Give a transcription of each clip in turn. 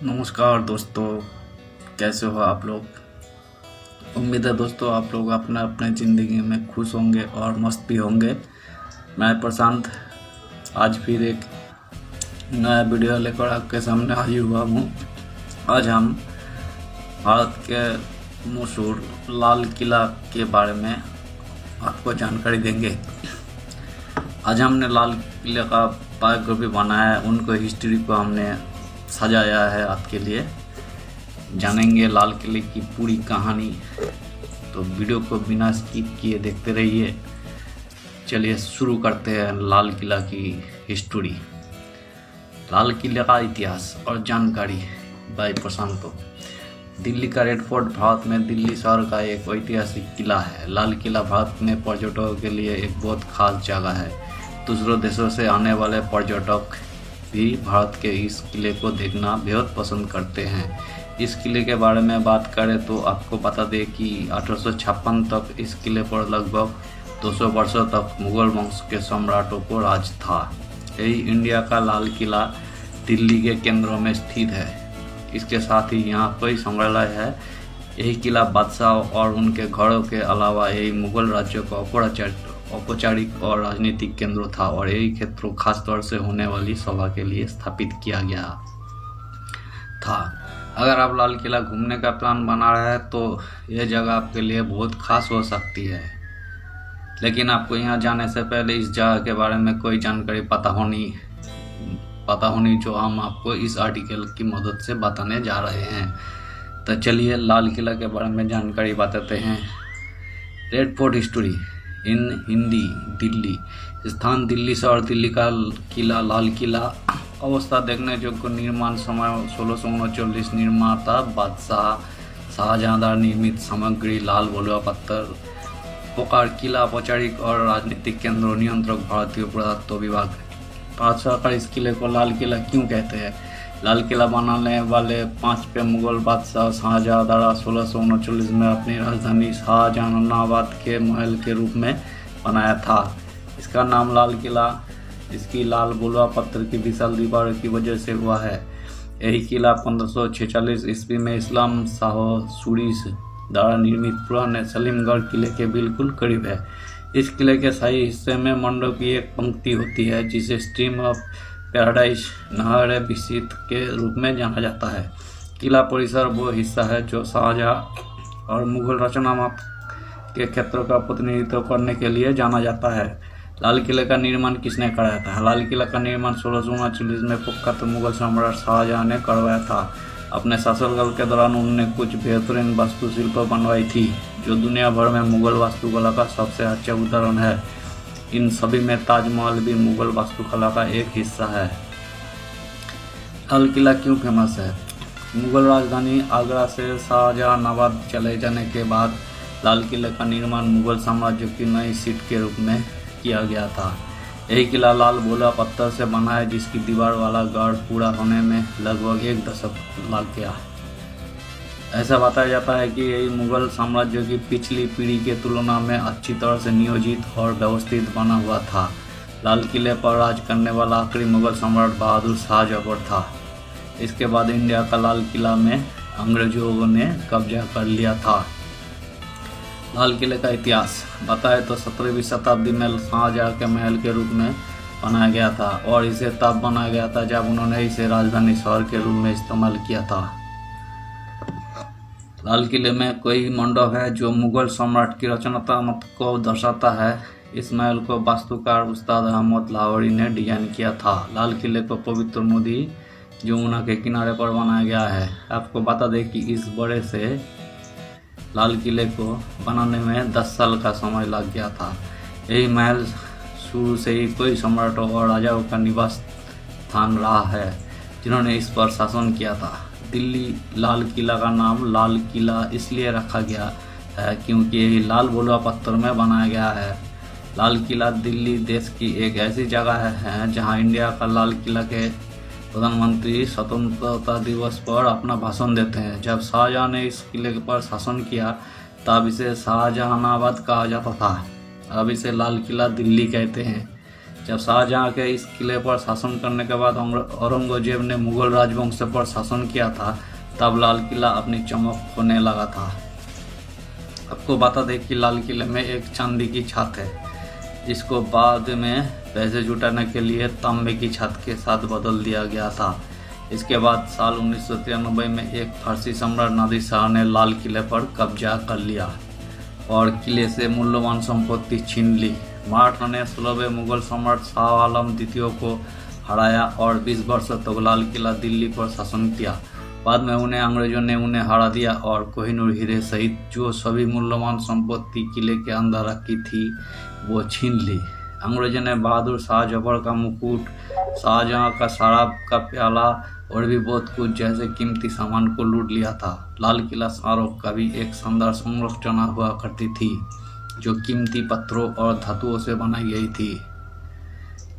नमस्कार दोस्तों, कैसे हो आप लोग। उम्मीद है दोस्तों आप लोग अपने अपने ज़िंदगी में खुश होंगे और मस्त भी होंगे। मैं प्रशांत आज फिर एक नया वीडियो लेकर आपके सामने हाजिर हुआ हूँ। आज हम भारत के मशहूर लाल किला के बारे में आपको जानकारी देंगे। आज हमने लाल किले का बायोग्राफी बनाया है, उनको हिस्ट्री को हमने सजाया है आपके लिए। जानेंगे लाल किले की पूरी कहानी, तो वीडियो को बिना स्किप किए देखते रहिए। चलिए शुरू करते हैं लाल किला की हिस्ट्री। लाल किले का इतिहास और जानकारी बाय प्रशांत। दिल्ली का रेड फोर्ट भारत में दिल्ली शहर का एक ऐतिहासिक किला है। लाल किला भारत में पर्यटकों के लिए एक बहुत खास जगह है। दूसरों देशों से आने वाले पर्यटक भी भारत के इस किले को देखना बेहद पसंद करते हैं। इस किले के बारे में बात करें तो आपको बता दें कि 1856 तक इस किले पर लगभग 200 वर्षों तक मुगल वंश के सम्राटों को राज था। यही इंडिया का लाल किला दिल्ली के केंद्रों में स्थित है। इसके साथ ही यहाँ कई संग्रहालय है। यही किला बादशाह और उनके घरों के अलावा यही मुगल राज्य का औपचारिक और राजनीतिक केंद्र था और यही क्षेत्रों खासतौर से होने वाली सभा के लिए स्थापित किया गया था। अगर आप लाल किला घूमने का प्लान बना रहे हैं तो यह जगह आपके लिए बहुत खास हो सकती है, लेकिन आपको यहाँ जाने से पहले इस जगह के बारे में कोई जानकारी पता होनी जो हम आपको इस आर्टिकल की मदद से बताने जा रहे हैं। तो चलिए लाल किला के बारे में जानकारी बताते हैं। Red fort history in Hindi. Delhi स्थान दिल्ली शहर। दिल्ली का किला लाल किला। अवस्था देखने योग्य। निर्माण समय 1639। निर्माता बादशाह शाहजहां द्वारा निर्मित। सामग्री लाल बलुआ पत्थर। प्रकार किला औपचारिक और राजनीतिक केंद्र। नियंत्रक भारतीय पुरातत्व विभाग। भारत सरकार इस किले को लाल किला क्यों कहते हैं। लाल किला बनाने वाले 5वें मुगल बादशाह शाहजहां द्वारा 1639 में अपनी राजधानी शाहजहानाबाद के महल के रूप में बनाया था। इसका नाम लाल किला इसकी लाल बलुआ पत्थर की विशाल दीवार की वजह से हुआ है। यही किला 1546 ईस्वी में इस्लाम शाह सूरी द्वारा निर्मित पुराने सलीमगढ़ किले के बिल्कुल करीब है। इस किले के शाही हिस्से में मंडप की एक पंक्ति होती है जिसे स्ट्रीम ऑफ पैराडाइज नहर विसित के रूप में जाना जाता है। किला परिसर वो हिस्सा है जो शाहजहां और मुगल रचनात्मक के क्षेत्रों का प्रतिनिधित्व करने के लिए जाना जाता है। लाल किले का निर्माण किसने कराया था। लाल किला का निर्माण 1639 में कुख्यात मुगल सम्राट शाहजहां ने करवाया था। अपने शासनकाल के दौरान उन्होंने कुछ बेहतरीन वास्तुशिल्प बनवाई थी जो दुनिया भर में मुगल वास्तुकला का सबसे अच्छा उदाहरण है। इन सभी में ताजमहल भी मुगल वास्तुकला का एक हिस्सा है। लाल किला क्यों फेमस है। मुगल राजधानी आगरा से शाहजहानाबाद चले जाने के बाद लाल किले का निर्माण मुगल साम्राज्य की नई सीट के रूप में किया गया था। यही किला लाल बलुआ पत्थर से बना है जिसकी दीवार वाला गढ़ पूरा होने में लगभग 1 दशक लग गया। ऐसा बताया जाता है कि यही मुगल साम्राज्य की पिछली पीढ़ी के तुलना में अच्छी तरह से नियोजित और व्यवस्थित बना हुआ था। लाल किले पर राज करने वाला आखिरी मुगल सम्राट बहादुर शाह जफर था। इसके बाद इंडिया का लाल किला में अंग्रेजों ने कब्जा कर लिया था। लाल किले का इतिहास बताए तो 17वीं शताब्दी में शाहजहां के महल के रूप में बनाया गया था और इसे तब बनाया गया था जब उन्होंने इसे राजधानी शहर के रूप में इस्तेमाल किया था। लाल किले में कोई मंडप है जो मुगल सम्राट की रचनात्मकता को दर्शाता है। इस महल को वास्तुकार उस्ताद अहमद लाहौरी ने डिजाइन किया था। लाल किले को पवित्र नदी यमुना के किनारे पर बनाया गया है। आपको बता दें कि इस बड़े से लाल किले को बनाने में 10 साल का समय लग गया था। यही महल शुरू से ही कई सम्राटों और राजाओं का निवास स्थान रहा है जिन्होंने इस पर शासन किया था। दिल्ली लाल किला का नाम लाल किला इसलिए रखा गया है क्योंकि यही लाल बलुआ पत्थर में बनाया गया है। लाल किला दिल्ली देश की एक ऐसी जगह है जहां इंडिया का लाल किला के प्रधानमंत्री स्वतंत्रता दिवस पर अपना भाषण देते हैं। जब शाहजहां ने इस किले पर शासन किया तब इसे शाहजहानाबाद कहा जाता था। अब इसे लाल किला दिल्ली कहते हैं। जब शाहजहां के इस किले पर शासन करने के बाद औरंगजेब ने मुगल राजवंश पर शासन किया था, तब लाल किला अपनी चमक खोने लगा था। आपको बता दें कि लाल किले में एक चांदी की छत है, जिसको बाद में पैसे जुटाने के लिए तांबे की छत के साथ बदल दिया गया था। इसके बाद साल 1993 में एक फारसी सम्राट नादिर शाह ने लाल किले पर कब्जा कर लिया और किले से मूल्यवान संपत्ति छीन ली। मराठा ने सुलभ मुगल सम्राट शाह आलम द्वितीय को हराया और 20 वर्ष तक लाल किला दिल्ली पर शासन किया। बाद में अंग्रेजों ने उन्हें हरा दिया और कोहिनूर हीरे सहित जो सभी मूल्यवान संपत्ति किले के अंदर रखी थी वो छीन ली। अंग्रेजों ने बहादुर शाह जफर का मुकुट, शाहजहां का शराब का प्याला और भी बहुत कुछ जैसे कीमती सामान को लूट लिया था। लाल किला स्मारक का भी एक शानदार संरचना हुआ करती थी, जो कीमती पत्थरों और धातुओं से बनाई गई थी।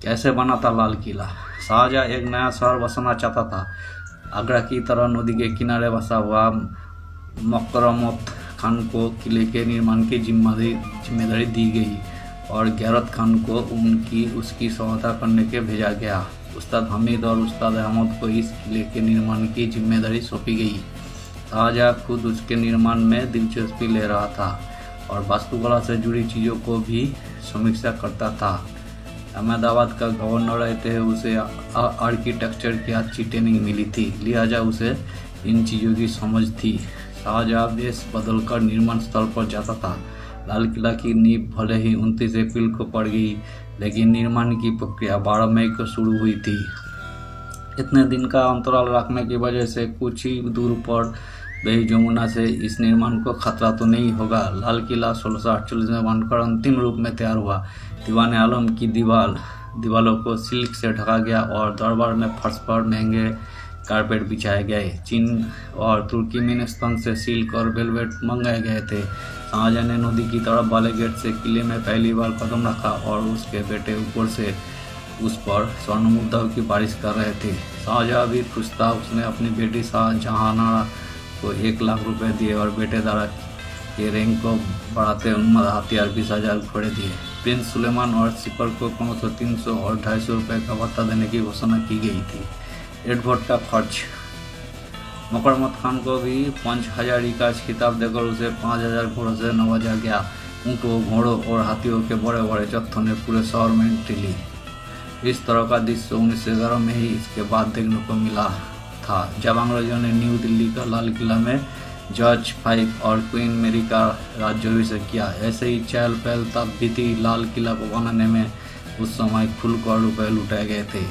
कैसे बना था लाल किला? शाहजहां एक नया शहर बसाना चाहता था। आगरा की तरह नदी के किनारे बसा हुआ मकरमत खान को किले के निर्माण की जिम्मेदारी दी गई और गैरत खान को उसकी सहायता करने के भेजा गया। उस्ताद हमीद और उस्ताद अहमद को इस किले के निर्माण की जिम्मेदारी सौंपी गई। शाहजहां खुद उसके निर्माण में दिलचस्पी ले रहा था और वास्तुकला से जुड़ी चीज़ों को भी समीक्षा करता था। अहमदाबाद का गवर्नर रहते हुए उसे आर्किटेक्चर की अच्छी ट्रेनिंग मिली थी, लिहाजा उसे इन चीज़ों की समझ थी। शाहजहां वेश बदलकर निर्माण स्थल पर जाता था। लाल किला की नींव भले ही 29 अप्रैल को पड़ गई, लेकिन निर्माण की प्रक्रिया 12 मई को शुरू हुई थी। इतने दिन का अंतराल रखने की वजह से कुछ ही दूर पर बही जमुना से इस निर्माण को खतरा तो नहीं होगा। लाल किला 1648 में बनकर अंतिम रूप में तैयार हुआ। दीवान आलम की दीवारों को सिल्क से ढका गया और दरबार में फर्श पर महंगे कारपेट बिछाए गए। चीन और तुर्कमेनिस्तान से सिल्क और वेलवेट मंगाए गए थे। शाहजहां ने नदी की तरफ वाले गेट से किले में पहली बार कदम रखा और उसके बेटे ऊपर से उस पर स्वर्ण मुद्राओं की बारिश कर रहे थे। शाहजहां भी खुश था। उसने अपनी बेटी शाहजहां को 1 लाख रुपए दिए और बेटेदारा के रैंक को बढ़ाते उन्मद हथियार 20,000 घोड़े दिए। प्रिंस सुलेमान और सिपर को क्रमशः 300 और 250 रुपये का भत्ता देने की घोषणा की गई थी। रेड फोर्ट का खर्च। मकरमत खान को भी 5,000 का खिताब देकर उसे 5,000 घोड़ों से नवाजा गया। ऊँटों, घोड़ों और हाथियों के बड़े बड़े जत्थों ने पूरे शहर में एंट्री ली। इस तरह का दृश्य 1911 में ही इसके बाद देखने को मिला था, जब अंग्रेजों ने न्यू दिल्ली का लाल किला में जॉर्ज फाइव और क्वीन मेरी का राज्याभिषेक किया। ऐसे ही चहल पहल तब भी थी। लाल किला को बनाने में उस समय खुलकर रुपए लुटाए गए थे।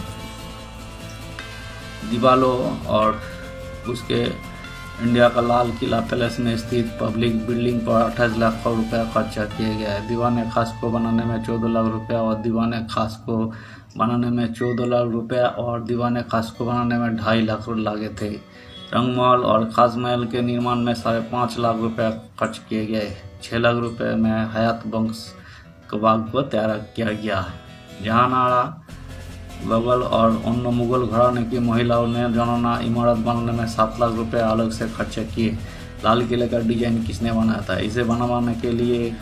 दीवालों और उसके इंडिया का लाल किला पैलेस में स्थित पब्लिक बिल्डिंग पर 28 लाख रुपया खर्चा किए गया है। दीवान खास को बनाने में 14 लाख रुपया और दीवान खास को बनाने में 14 लाख रुपया और दीवान खास को बनाने में 2.5 लाख लगे थे। रंगमहल और खास महल के निर्माण में 5.5 लाख रुपया खर्च किए गए। 6 लाख रुपये में हयात वंश के बाग को तैयार किया गया। जहानारा बगल और अन्य मुगल घराने की महिलाओं ने जनना इमारत बनाने में 7 लाख रुपए अलग से खर्चा किए। लाल किले का डिजाइन किसने बनाया था? इसे बनवाने के लिए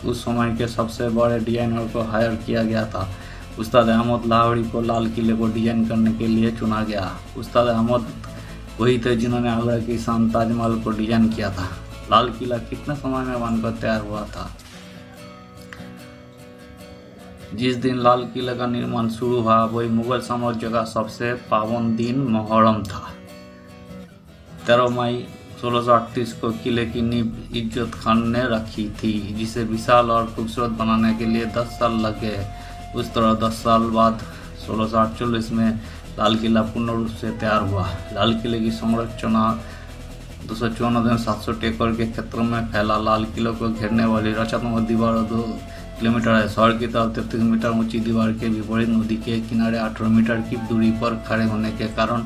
उस समय के सबसे बड़े डिजाइनर को हायर किया गया था। उस्ताद अहमद लाहौरी को लाल किले को डिजाइन करने के लिए चुना गया। उस्ताद अहमद वही थे जिन्होंने आगरा की शान ताजमहल को डिजाइन किया था। लाल किला कितने समय में बनकर तैयार हुआ था? जिस दिन लाल किले का निर्माण शुरू हुआ वही मुगल साम्राज्य का सबसे पावन दिन मुहर्रम था। 13 मई 1638 को किले की नींव इज्जत खान ने रखी थी, जिसे विशाल और खूबसूरत बनाने के लिए 10 साल लग गए। उस तरह 10 साल बाद 1648 में लाल किला पूर्ण रूप से तैयार हुआ। लाल किले की संरचना 254,700 एकड़ के क्षेत्र में फैला। लाल किले को घेरने वाली रचनात्मक दीवार 2 किलोमीटर है। शहर की तरफ 33 मीटर ऊंची दीवार के विपरीत नदी के किनारे 18 मीटर की दूरी पर खड़े होने के कारण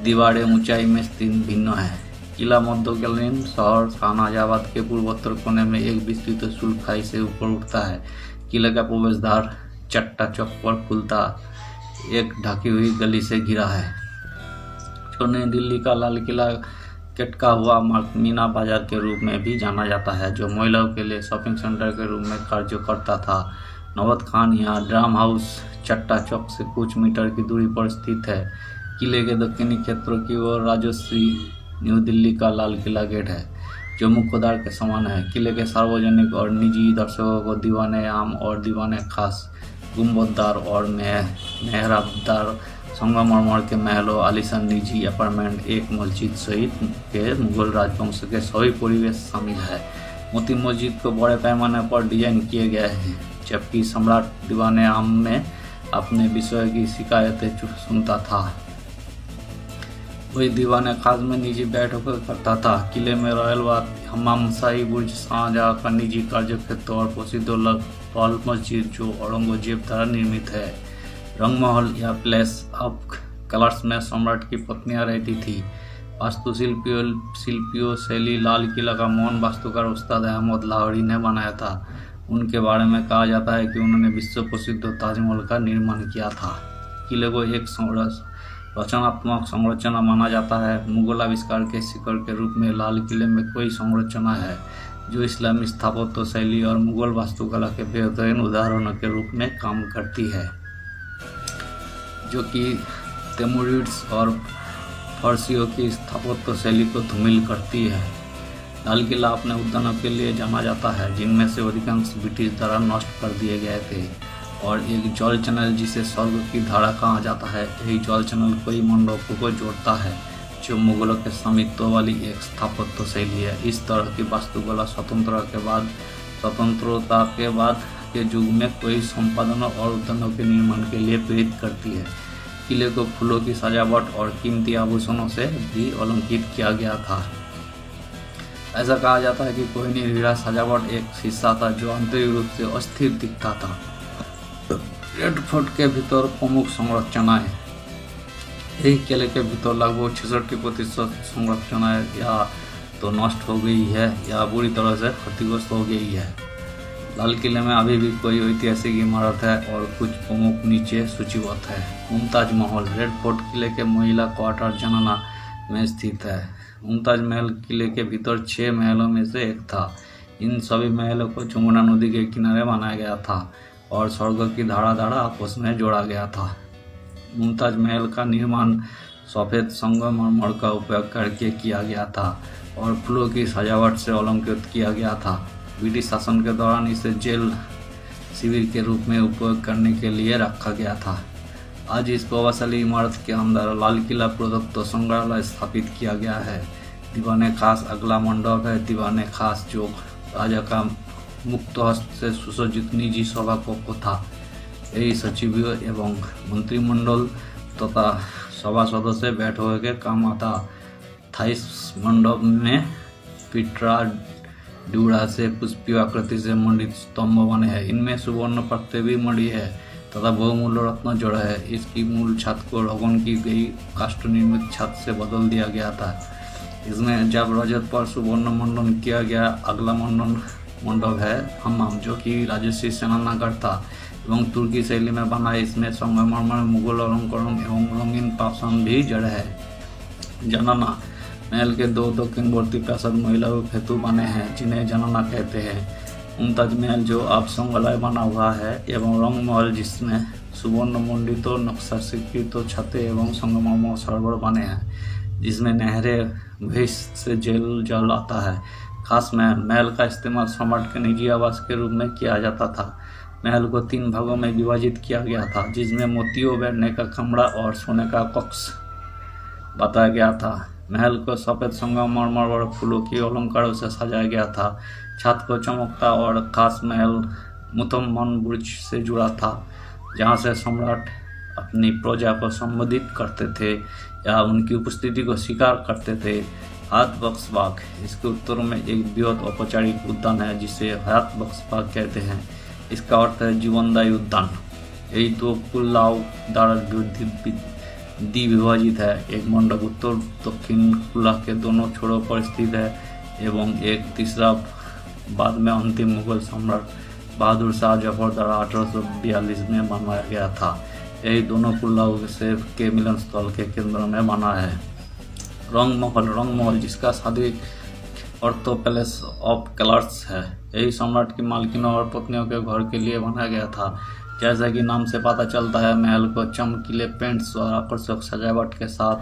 दीवारें ऊंचाई में स्थित भिन्न है। किला मध्यकालीन शहर शाहनवाजाबाद के पूर्वोत्तर कोने में एक विस्तृत शुल्क खाई से ऊपर उठता है। किले का प्रवेश द्वार चट्टा चौक पर खुलता एक ढकी हुई गली से घिरा है। नई दिल्ली का लाल किला केटका हुआ मीना बाजार के रूप में भी जाना जाता है, जो महिलाओं के लिए शॉपिंग सेंटर के रूप में कार्य करता था। नवद खान यहाँ ड्राम हाउस चट्टा चौक से कुछ मीटर की दूरी पर स्थित है। किले के दक्षिणी क्षेत्रों की ओर राजश्री न्यू दिल्ली का लाल किला गेट है, जो मुख्य द्वार के समान है। किले के सार्वजनिक और निजी दर्शकों को दीवाने आम और दीवाने खास, गुंबददार और मेहराबदार संगमरमर के महलों, आलीशान निजी अपार्टमेंट, एक मस्जिद सहित के मुगल राजवंश के सभी परिवेश शामिल है। मोती मस्जिद को बड़े पैमाने पर डिजाइन किए गए हैं, जबकि सम्राट दीवाने आम में अपने विषय की शिकायतें सुनता था, वही दीवाने खास में निजी बैठकें करता था। किले में रॉयल बाग, हम्माम, शाही बुर्ज, शाहजहां का निजी कार्यक्षेत्र और पोसीदो लाल मस्जिद जो औरंगजेब द्वारा निर्मित है। रंगमहल या प्लेस ऑफ कलर्स में सम्राट की पत्नियां रहती थी। वास्तुशिल्पियों शैली लाल किला का मोहन वास्तुकार उस्ताद अहमद लाहौरी ने बनाया था। उनके बारे में कहा जाता है कि उन्होंने विश्व प्रसिद्ध ताजमहल का निर्माण किया था। किले को एक रचनात्मक संरचना माना जाता है। मुगल आविष्कार के शिखर के रूप में लाल किले में कोई संरचना है जो इस्लामी स्थापत्य शैली और मुगल वास्तुकला के बेहतरीन उदाहरणों के रूप में काम करती है, जो कि तैमूरिड्स और फारसियों की स्थापत्य शैली को धूमिल करती है। लाल किला अपने उद्यानों के लिए जाना जाता है, जिनमें से अधिकांश ब्रिटिश द्वारा नष्ट कर दिए गए थे, और एक जल चैनल जिसे स्वर्ग की धारा कहा जाता है। यही जल चैनल कई मंडपों को जोड़ता है, जो मुगलों के स्वामित्व वाली एक स्थापत्य शैली है। इस तरह की वास्तुकला स्वतंत्रता के बाद के युग में कई संपादनों और उद्यानों के निर्माण के लिए प्रेरित करती है। किले को फूलों की सजावट और कीमती आभूषणों से भी अलंकृत किया गया था। ऐसा कहा जाता है कि कोहिनूर हीरा सजावट एक हिस्सा था जो आंतरिक रूप से अस्थिर दिखता था। रेड फोर्ट के भीतर प्रमुख संरचनाएं। यही किले के भीतर लगभग 66% संरचनाएं या तो नष्ट हो गई है या बुरी तरह से क्षतिग्रस्त हो गई है। लाल किले में अभी भी कोई ऐतिहासिक इमारत है और कुछ प्रमुख नीचे सूचीबद्ध है। मुमताज महल रेड फोर्ट किले के महिला क्वार्टर जनाना में स्थित है। मुमताज महल किले के भीतर 6 महलों में से एक था। इन सभी महलों को जमुना नदी के किनारे बनाया गया था और स्वर्ग की धारा आपस में जोड़ा गया था। मुमताज महल का निर्माण सफ़ेद संगमरमर का उपयोग करके किया गया था और फूलों की सजावट से अलंकृत किया गया था। ब्रिटिश शासन के दौरान इसे जेल शिविर के रूप में उपयोग करने के लिए रखा गया था। आज इस प्रभावशाली इमारत के अंदर लाल किला पुरातत्व संग्रहालय स्थापित किया गया है। दीवाने खास अगला मंडप है। दीवाने खास जो राजा का मुक्त हस्त से सुसज्जित निजी सभा को था। यही सचिवों एवं मंत्रिमंडल तथा सभा सदस्य बैठक के काम आता था। इस मंडप में पिटरा ड्यूरा से पुष्पीय आकृति से मंडित स्तंभ बने हैं। इनमें सुवर्ण प्रत्यय भी मणि है तथा बहुमूल्य रत्न जोड़ा है। इसकी मूल छत को रोगन की गई काष्ठ निर्मित छत से बदल दिया गया था। इसमें जब रजत पर सुवर्ण मंडन किया गया। अगला मंडप है हम्माम, जो कि राजसी सेनानगर था एवं तुर्की शैली में बना है। इसमें संगमरमर, मुगल अलंकरण एवं रंगीन पाषाण भी जड़ है। जनाना महल के 2 दक्षिणवर्ती प्रासाद महिलाओं के हेतु बने हैं, जिन्हें जनाना कहते हैं। मुमताज महल जो अब संग्रहालय बना हुआ है एवं रंगमहल जिसमें सुवर्ण मंडित नक्शा स्वीकृत छतें एवं संगमरमर सरोवर बने हैं, जिसमें नहरें भैंस से जल आता है। खास में महल का इस्तेमाल सम्राट के निजी आवास के रूप में किया जाता था। महल को 3 भागों में विभाजित किया गया था, जिसमें मोतियों, बैठने का कमरा और सोने का कक्ष बताया गया था। महल को सफ़ेद संगमरमर और फूलों की अलंकारों से सजाया गया था। छत को चमकता और खास महल मुतम्मन बुर्ज से जुड़ा था, जहाँ से सम्राट अपनी प्रजा को संबोधित करते थे या उनकी उपस्थिति को स्वीकार करते थे। हयात बख्श बाग इसके उत्तर में एक बृहद औपचारिक उद्यान है, जिसे हयात बख्श बाग कहते हैं। इसका अर्थ है जीवनदायी उद्यान। यही 2 कुल्लाओं द्वारा विभाजित है। एक मंडप उत्तर दक्षिण कुल्ला के दोनों छोरों पर स्थित है एवं एक तीसरा बाद में अंतिम मुगल सम्राट बहादुर शाह जफर द्वारा 1842 में बनवाया गया था। यही दोनों कुल्लाओं के मिलन स्थल के केंद्र में बना है। रंगमहल जिसका शादी ऑर्थो पैलेस ऑफ कलर्स है। यही सम्राट की मालकिनों और पत्नियों के घर के लिए बनाया गया था। जैसा कि नाम से पता चलता है, महल को चमकीले पेंट्स और आकर्षक सजावट के साथ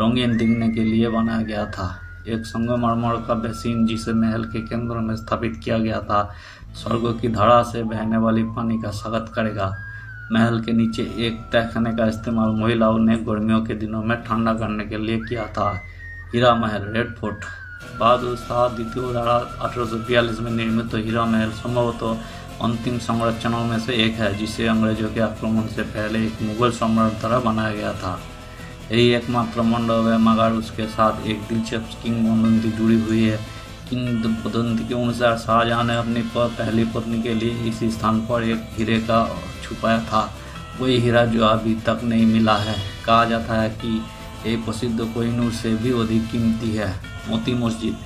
रंगीन दिखने के लिए बनाया गया था। एक संगमरमर का बेसिन जिसे महल के केंद्र में स्थापित किया गया था, स्वर्ग की धारा से बहने वाली पानी का स्वागत करेगा। महल के नीचे एक तहखाने का इस्तेमाल महिलाओं ने गर्मियों के दिनों में ठंडा करने के लिए किया था। हीरा महल, रेड फोर्ट। बहादुर शाह द्वितीय द्वारा 1842 में निर्मित हीरा महल संभवतः अंतिम संरचनाओं में से एक है, जिसे अंग्रेजों के आक्रमण से पहले एक मुगल सम्राट द्वारा बनाया गया था। यही एकमात्र मंडप है, मगर उसके साथ एक दिलचस्प किंवदंती जुड़ी हुई है। किंवदंती के अनुसार शाहजहां ने अपनी पहली पत्नी के लिए इस स्थान पर एक हीरे का छुपाया था। वही हीरा जो अभी तक नहीं मिला है। कहा जाता है कि ये प्रसिद्ध कोहिनूर से भी अधिक कीमती है। मोती मस्जिद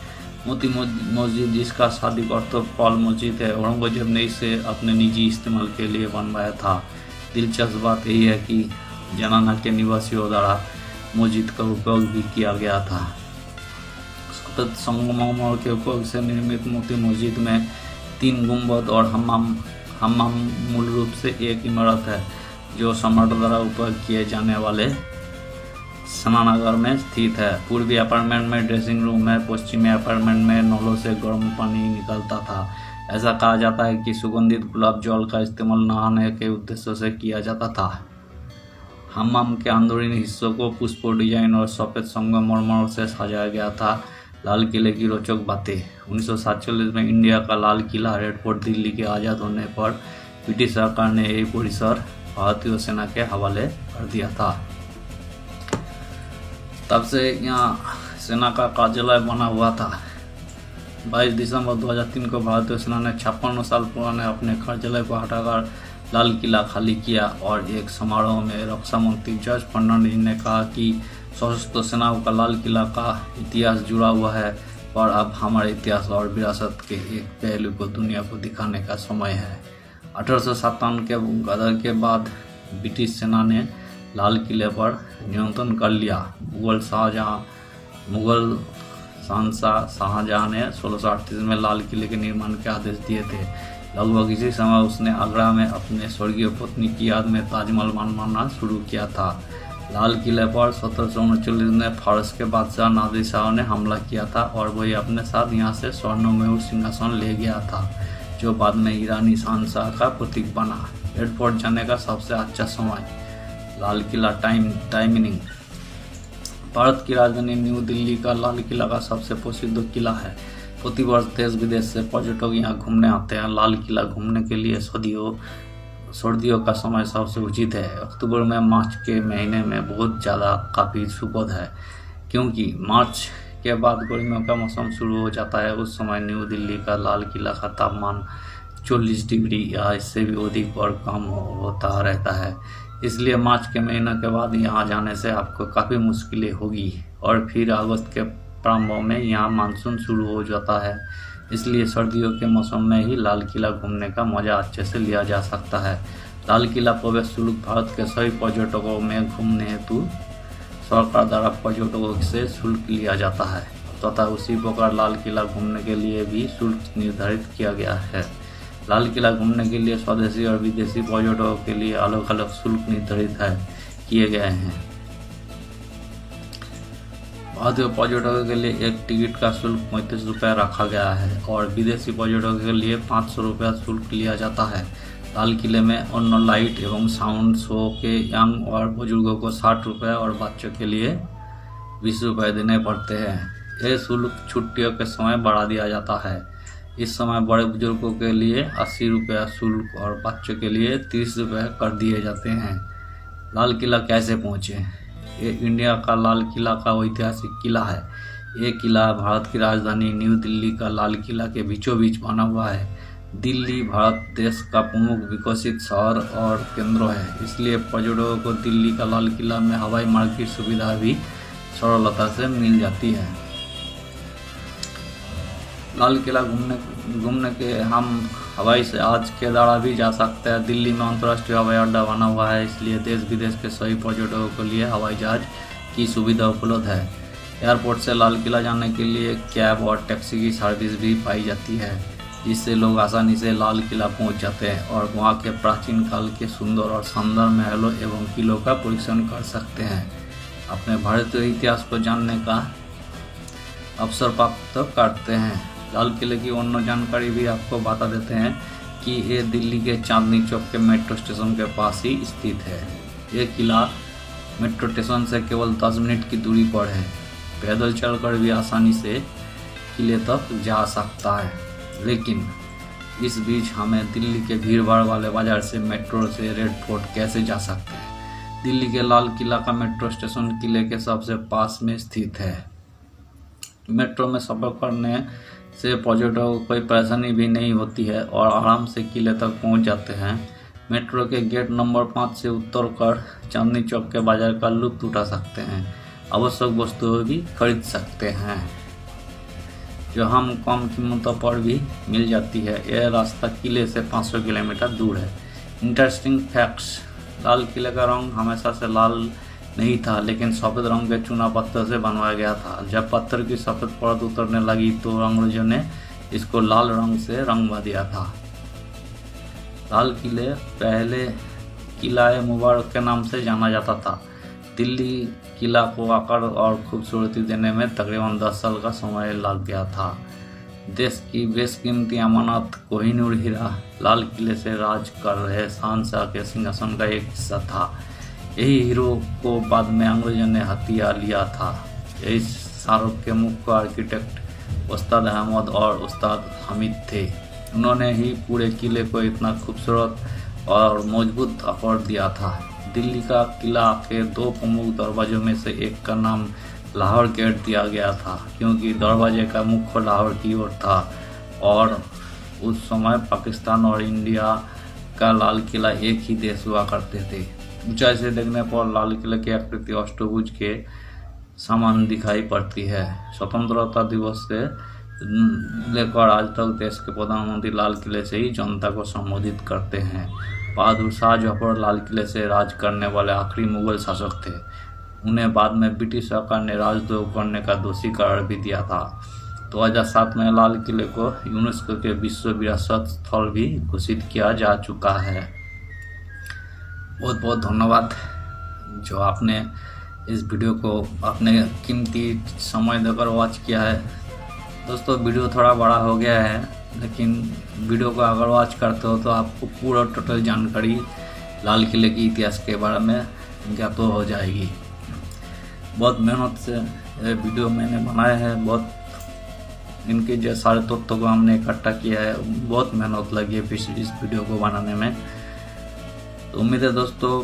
जिसका शाब्दिक अर्थ पर्ल मस्जिद है, औरंगजेब ने इसे अपने निजी इस्तेमाल के लिए बनवाया था। दिलचस्प बात यही है कि जनाना के निवासियों द्वारा मस्जिद का उपयोग भी किया गया था। सतत संगमरमर के उपयोग से निर्मित मोती मस्जिद में 3 गुंबद और हम्माम मूल रूप से एक इमारत है, जो सम्राट द्वारा उपयोग किए जाने वाले स्नानागार में स्थित है। पूर्वी अपार्टमेंट में ड्रेसिंग रूम है। पश्चिमी अपार्टमेंट में नलों से गर्म पानी निकलता था। ऐसा कहा जाता है कि सुगंधित गुलाब जल का इस्तेमाल नहाने के उद्देश्य से किया जाता था। हम्माम के अंदरूनी हिस्सों को पुष्प डिजाइन और सफेद संगमरमर से सजाया गया था। लाल किले की रोचक बातें। 1947 में इंडिया का लाल किला, रेड फोर्ट, दिल्ली के आज़ाद होने पर ब्रिटिश सरकार ने यही परिसर भारतीय सेना के हवाले कर दिया था। तब से यहाँ सेना का कार्यालय बना हुआ था। 22 दिसंबर 2003 को भारतीय सेना ने 56 साल पुराने अपने कार्यालय को हटाकर लाल किला खाली किया और एक समारोह में रक्षा मंत्री जॉर्ज फर्नांडिस ने कहा कि सशस्त्र सेनाओं का लाल किला का इतिहास जुड़ा हुआ है, पर अब हमारे इतिहास और विरासत के एक पहलू को दुनिया को दिखाने का समय है। 1857 के गदर के बाद ब्रिटिश सेना ने लाल किले पर नियंत्रण कर लिया। मुगल शहंशाह शाहजहां ने 1638 में लाल किले के निर्माण के आदेश दिए थे। लगभग इसी समय उसने आगरा में अपने स्वर्गीय पत्नी की याद में ताजमहल बनवाना शुरू किया था। लाल किले पर 1739 में फारस के बादशाह नादिर शाह ने हमला किया था और वही अपने साथ यहाँ से स्वर्णमय सिंहासन ले गया था, जो बाद में ईरानी शहंशाह का प्रतीक बना। रेड फोर्ट जाने का सबसे अच्छा समय। लाल किला टाइमिंग। भारत की राजधानी न्यू दिल्ली का लाल किला का सबसे प्रसिद्ध किला है। प्रतिवर्ष देश विदेश से पर्यटक यहाँ घूमने आते हैं। लाल किला घूमने के लिए सर्दियों का समय सबसे उचित है। अक्टूबर में मार्च के महीने में बहुत ज़्यादा काफ़ी सुखद है, क्योंकि मार्च के बाद गर्मियों का मौसम शुरू हो जाता है। उस समय न्यू दिल्ली का लाल किला का तापमान 40 डिग्री या इससे भी अधिक और कम होता रहता है। इसलिए मार्च के महीने के बाद यहाँ जाने से आपको काफ़ी मुश्किलें होगी और फिर अगस्त के प्रारंभ में यहाँ मानसून शुरू हो जाता है। इसलिए सर्दियों के मौसम में ही लाल किला घूमने का मज़ा अच्छे से लिया जा सकता है। लाल किला प्रवेश शुल्क भारत के सभी पर्यटकों में घूमने हेतु सरकार द्वारा पर्यटकों से शुल्क लिया जाता है तथा उसी प्रकार लाल किला घूमने के लिए भी शुल्क निर्धारित किया गया है। लाल किला घूमने के लिए स्वदेशी और विदेशी पर्यटकों के लिए अलग अलग शुल्क निर्धारित किए गए हैं। भारतीय पर्यटकों के लिए एक टिकट का शुल्क 35 रुपये रखा गया है और विदेशी पर्यटकों के लिए 500 रुपया शुल्क लिया जाता है। लाल किले में अन्य लाइट एवं साउंड शो के यंग और बुजुर्गों को 60 रुपये और बच्चों के लिए 20 रुपये देने पड़ते हैं। यह शुल्क छुट्टियों के समय बढ़ा दिया जाता है। इस समय बड़े बुजुर्गों के लिए 80 रुपया शुल्क और बच्चों के लिए 30 रुपये कर दिए जाते हैं। लाल किला कैसे पहुँचे? ये इंडिया का लाल किला का ऐतिहासिक किला है। ये किला भारत की राजधानी न्यू दिल्ली का लाल किला के बीचों बीच बना हुआ है। दिल्ली भारत देश का प्रमुख विकसित शहर और केंद्र है, इसलिए पर्यटकों को दिल्ली का लाल किला में हवाई मार्ग की सुविधा भी सरलता से मिल जाती है। लाल किला घूमने के हम हवाई जहाज के द्वारा भी जा सकते हैं। दिल्ली में अंतर्राष्ट्रीय हवाई अड्डा बना हुआ है, इसलिए देश विदेश के सभी पर्यटकों के लिए हवाई जहाज की सुविधा उपलब्ध है। एयरपोर्ट से लाल किला जाने के लिए कैब और टैक्सी की सर्विस भी पाई जाती है, जिससे लोग आसानी से लाल किला पहुंच जाते हैं और वहां के प्राचीन काल के सुंदर और शानदार महलों एवं किलों का परीक्षण कर सकते हैं। अपने भारतीय इतिहास को जानने का अवसर प्राप्त करते हैं। लाल किले की अन्य जानकारी भी आपको बता देते हैं कि ये दिल्ली के चांदनी चौक के मेट्रो स्टेशन के पास ही स्थित है। ये किला मेट्रो स्टेशन से केवल 10 मिनट की दूरी पर है। पैदल चलकर भी आसानी से किले तक जा सकता है, लेकिन इस बीच हमें दिल्ली के भीड़भाड़ वाले बाजार से मेट्रो से रेड फोर्ट कैसे जा सकते हैं। दिल्ली के लाल किला का मेट्रो स्टेशन किले के सबसे पास में स्थित है। मेट्रो में सफर करने से पर्यटकों को कोई परेशानी भी नहीं होती है और आराम से किले तक पहुंच जाते हैं। मेट्रो के गेट नंबर 5 से उतर कर चांदनी चौक के बाजार का लुत्फ उठा सकते हैं। आवश्यक वस्तुएं भी खरीद सकते हैं जो हम कम कीमतों पर भी मिल जाती है। यह रास्ता किले से 500 किलोमीटर दूर है। इंटरेस्टिंग फैक्ट्स: लाल किले का रंग हमेशा से लाल नहीं था, लेकिन सफ़ेद रंग के चूना पत्थर से बनवाया गया था। जब पत्थर की सफ़ेद परत उतरने लगी तो अंग्रेजों ने इसको लाल रंग से रंगवा दिया था। लाल किले पहले किला-ए मुबारक के नाम से जाना जाता था। दिल्ली किला को आकार और खूबसूरती देने में तकरीबन 10 साल का समय लग गया था। देश की बेशकीमती अमानत कोहिनूर हीरा लाल किले से राज कर रहे शहंशाह के सिंहासन का एक हिस्सा था। यही हीरो को बाद में अंग्रेजों ने हथिया लिया था। इस शाहरुख के मुख्य आर्किटेक्ट उस्ताद अहमद और उस्ताद हामिद थे। उन्होंने ही पूरे किले को इतना खूबसूरत और मजबूत आकार दिया था। दिल्ली का किला के 2 प्रमुख दरवाजों में से एक का नाम लाहौर गेट दिया गया था, क्योंकि दरवाजे का मुख्य लाहौर की ओर था और उस समय पाकिस्तान और इंडिया का लाल किला एक ही देश हुआ करते थे। ऊंचाई से देखने पर लाल किले की आकृति अष्टभुज के समान दिखाई पड़ती है। स्वतंत्रता दिवस से लेकर आज तक देश के प्रधानमंत्री लाल किले से ही जनता को संबोधित करते हैं। बहादुर शाह जफर लाल किले से राज करने वाले आखिरी मुगल शासक थे। उन्हें बाद में ब्रिटिश सरकार ने राजद्रोह करने का दोषी करार भी दिया था। 2007 में लाल किले को यूनेस्को के विश्व विरासत स्थल भी घोषित किया जा चुका है। बहुत बहुत धन्यवाद जो आपने इस वीडियो को अपने कीमती समय देकर वॉच किया है। दोस्तों, वीडियो थोड़ा बड़ा हो गया है, लेकिन वीडियो को अगर वॉच करते हो तो आपको पूरा टोटल जानकारी लाल किले की इतिहास के बारे में ज्ञात हो जाएगी। बहुत मेहनत से ये वीडियो मैंने बनाया है। बहुत इनके जो सारे तथ्यों को हमने इकट्ठा किया है। बहुत मेहनत लगी है इस वीडियो को बनाने में। तो उम्मीद है दोस्तों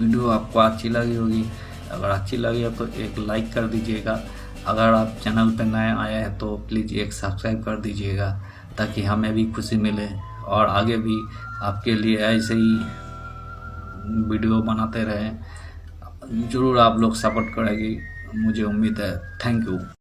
वीडियो आपको अच्छी लगी होगी। अगर अच्छी लगी हो तो एक लाइक कर दीजिएगा। अगर आप चैनल पर नए आए हैं तो प्लीज़ एक सब्सक्राइब कर दीजिएगा, ताकि हमें भी खुशी मिले और आगे भी आपके लिए ऐसे ही वीडियो बनाते रहें। ज़रूर आप लोग सपोर्ट करेंगे, मुझे उम्मीद है। Thank you.